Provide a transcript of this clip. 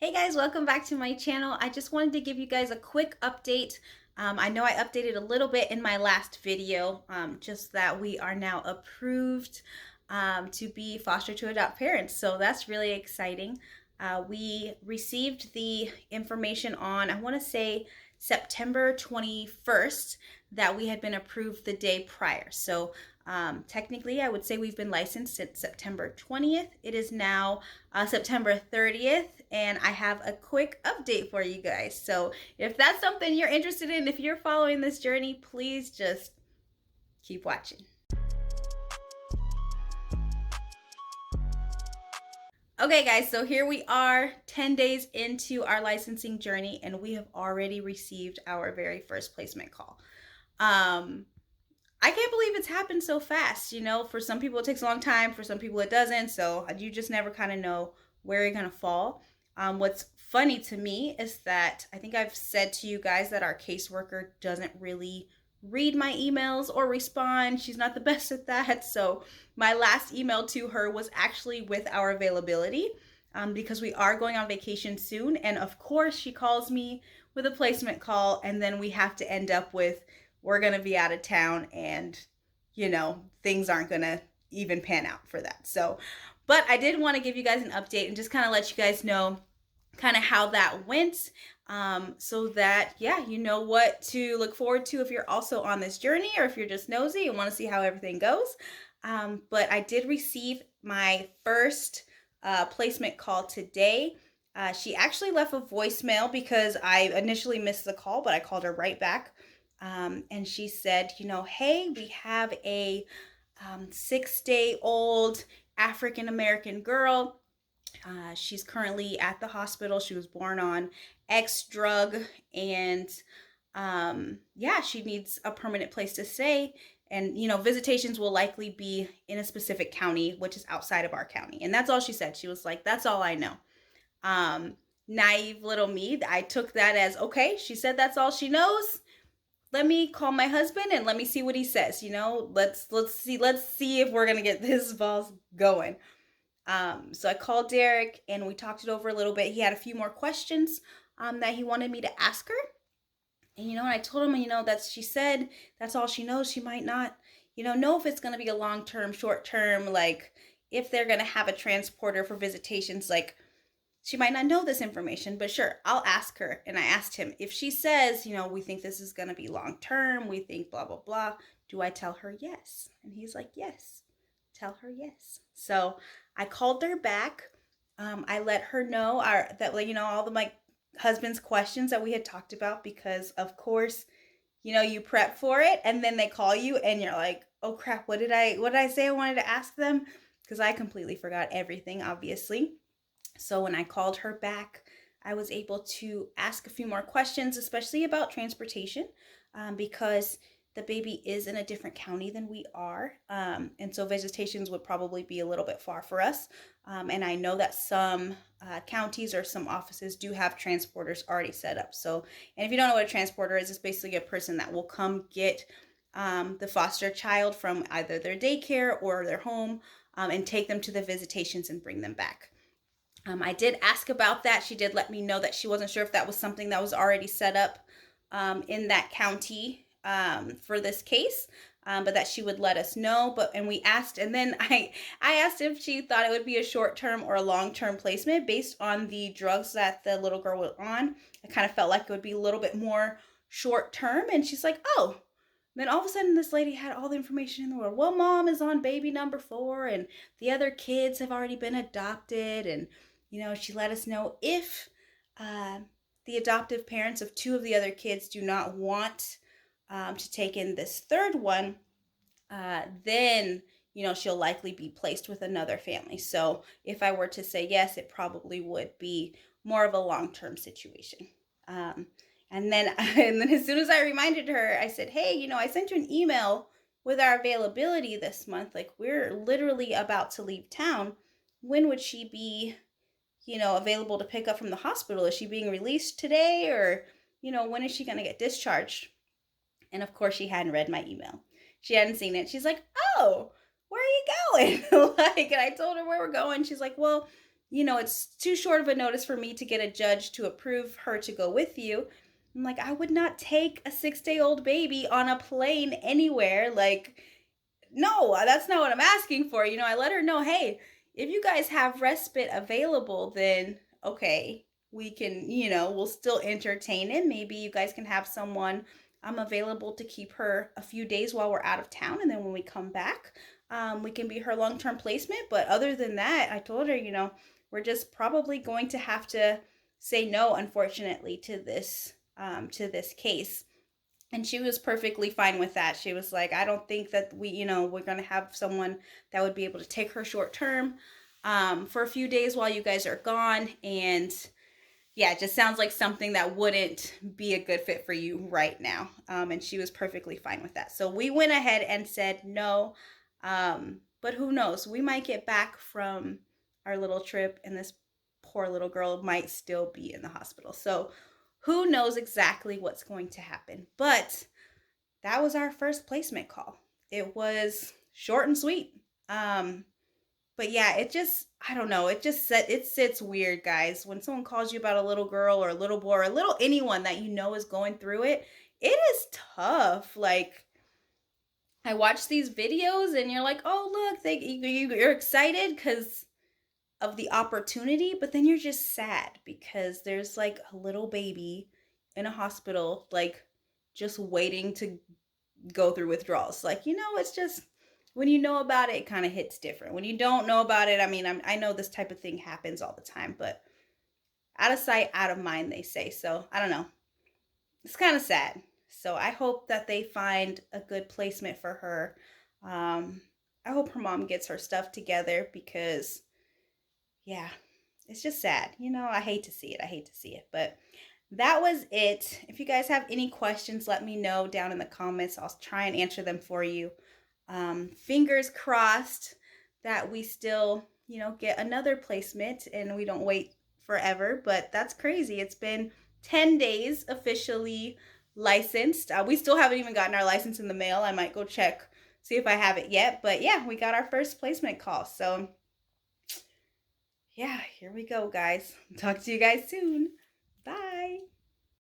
Hey guys, welcome back to my channel. I just wanted to give you guys a quick update. I know I updated a little bit in my last video, just that we are now approved to be foster to adopt parents. So that's really exciting. We received the information on, I want to say September 21st, that we had been approved the day prior. So technically, I would say we've been licensed since September 20th. It is now September 30th, and I have a quick update for you guys. So if that's something you're interested in, if you're following this journey, please just keep watching. Okay guys, so here we are 10 days into our licensing journey, and we have already received our very first placement call. I can't believe it's happened so fast. For some people it takes a long time, for some people it doesn't. So you just never kind of know where you're going to fall. What's funny to me is that I think I've said to you guys that our caseworker doesn't really read my emails or respond. She's not the best at that. So my last email to her was actually with our availability, because we are going on vacation soon. And of course, she calls me with a placement call, and then we have to end up with, we're going to be out of town, and things aren't going to even pan out for that. So, but I did want to give you guys an update and just kind of let you guys know kind of how that went, so that, yeah, you know what to look forward to if you're also on this journey, or if you're just nosy and want to see how everything goes. But I did receive my first placement call today. She actually left a voicemail because I initially missed the call, but I called her right back. And she said, hey, we have a 6-day-old African-American girl. She's currently at the hospital. She was born on X drug, and yeah, she needs a permanent place to stay. And, visitations will likely be in a specific county, which is outside of our county. And that's all she said. She was like, that's all I know. Naive little me, I took that as, okay, she said that's all she knows. Let me call my husband and let me see what he says. Let's see if we're gonna get this ball going. So I called Derek and we talked it over a little bit. He had a few more questions that he wanted me to ask her. And I told him, that she said that's all she knows. She might not, know if it's gonna be a long-term, short-term, like if they're gonna have a transporter for visitations, like she might not know this information, but sure, I'll ask her. And I asked him, if she says, we think this is going to be long term, we think blah, blah, blah, do I tell her yes? And he's like, yes, tell her yes. So I called her back. I let her know that, all my husband's questions that we had talked about, because of course, you prep for it and then they call you and you're like, oh crap, what did I say I wanted to ask them? Because I completely forgot everything, obviously. So when I called her back, I was able to ask a few more questions, especially about transportation, because the baby is in a different county than we are. And so visitations would probably be a little bit far for us. And I know that some counties or some offices do have transporters already set up. So, and if you don't know what a transporter is, it's basically a person that will come get the foster child from either their daycare or their home, and take them to the visitations and bring them back. I did ask about that. She did let me know that she wasn't sure if that was something that was already set up in that county for this case, but that she would let us know. And we asked, and then I asked if she thought it would be a short-term or a long-term placement based on the drugs that the little girl was on. I kind of felt like it would be a little bit more short-term, and she's like, oh. Then all of a sudden, this lady had all the information in the world. Well, mom is on baby number 4, and the other kids have already been adopted, and she let us know if the adoptive parents of 2 of the other kids do not want to take in this third one, then, she'll likely be placed with another family. So if I were to say yes, it probably would be more of a long-term situation. And then as soon as I reminded her, I said, hey, I sent you an email with our availability this month. Like, we're literally about to leave town. When would she be available to pick up from the hospital? Is she being released today, or, when is she going to get discharged? And of course, she hadn't read my email. She hadn't seen it. She's like, oh, where are you going? And I told her where we're going. She's like, well, it's too short of a notice for me to get a judge to approve her to go with you. I'm like, I would not take a 6 day old baby on a plane anywhere. Like, no, that's not what I'm asking for. I let her know, hey, if you guys have respite available, then okay, we can, we'll still entertain it. Maybe you guys can have someone available to keep her a few days while we're out of town. And then when we come back, we can be her long term placement. But other than that, I told her, we're just probably going to have to say no, unfortunately, to this case. And she was perfectly fine with that. She was like, I don't think that we're going to have someone that would be able to take her short term for a few days while you guys are gone. And yeah, it just sounds like something that wouldn't be a good fit for you right now. And she was perfectly fine with that. So we went ahead and said no. But who knows? We might get back from our little trip and this poor little girl might still be in the hospital. So who knows exactly what's going to happen. But that was our first placement call. It was short and sweet. But yeah, I don't know, it sits weird, guys. When someone calls you about a little girl or a little boy or a little anyone that is going through it, it is tough. Like, I watch these videos and you're like, oh look, you're excited because of the opportunity, but then you're just sad because there's like a little baby in a hospital, like just waiting to go through withdrawals. Like, it's just when you know about it, it kind of hits different. When you don't know about it, I mean, I know this type of thing happens all the time, but out of sight, out of mind, they say. So I don't know. It's kind of sad. So I hope that they find a good placement for her. I hope her mom gets her stuff together because, yeah, it's just sad. I hate to see it. I hate to see it. But that was it. If you guys have any questions, let me know down in the comments. I'll try and answer them for you. Fingers crossed that we still, get another placement and we don't wait forever. But that's crazy. It's been 10 days officially licensed. We still haven't even gotten our license in the mail. I might go check, see if I have it yet. But yeah, we got our first placement call. So yeah, here we go, guys. Talk to you guys soon. Bye.